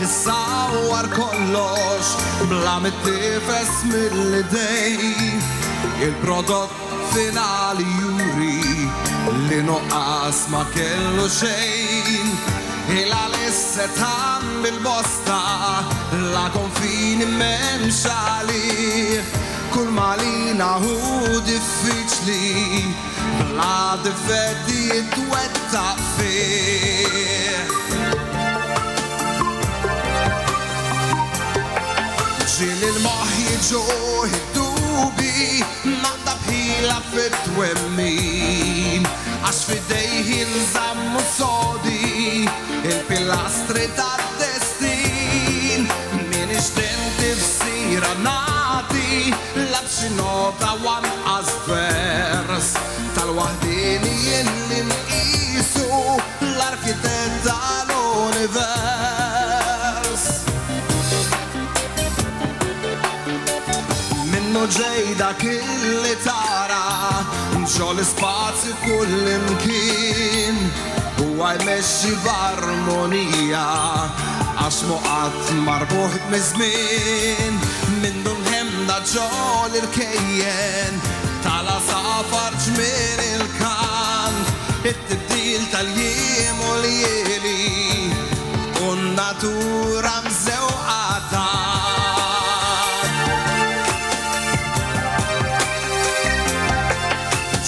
issawwar kollox bla mittifes mill-idej. Il-prodott finali juri li nuqqas ma kellu xejn. Il-għalissetan bil-bosta la konfini memx għalih. Kull malina hu diffiċli bla difetti jitwettaq fih. Ġil il-moħ jiġu id-dubi naqda bħila fit-twemmin għax fidejh jinżammu sodi il-pilastri tad-destin. Min ixtenti f'sira nati labxi nota wanqas vers tal-waħdini illi nqisu l-arkitett tal-univers. Minnu ġej dak illi tara ġo l-ispazju kullimkien huwa jmexxi b'armonija għax muqat marbuħ miż-żmien. Minnu l-ħemda ġo l-irkejjen tala safar ġmien il-kant it-tibdil tal-jiem u l-jieli u n-natura mżewqata.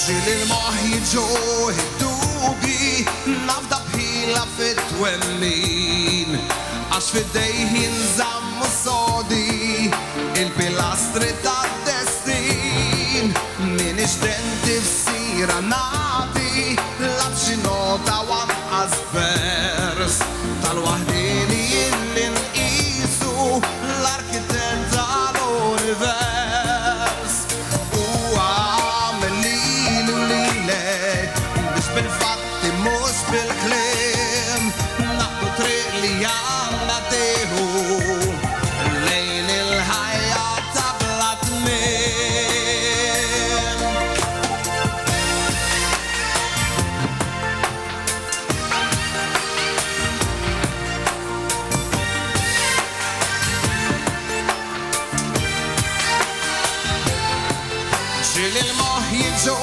Ġil il-moħ jiġu id-dubi nafda bħila fit-twemmin għax fidejh jinżammu sodi il-pilastri tad-destin. Min ixtenti f'sira nati labxi nota wanqas vers tal-waħdini illi nqisu l-arkitett tal-univers. Bil-fatti mux bil-klim naqdu triq li għanna teħu lejn il-ħajja ta' bla tmiem. Ġil il-moħ jiġu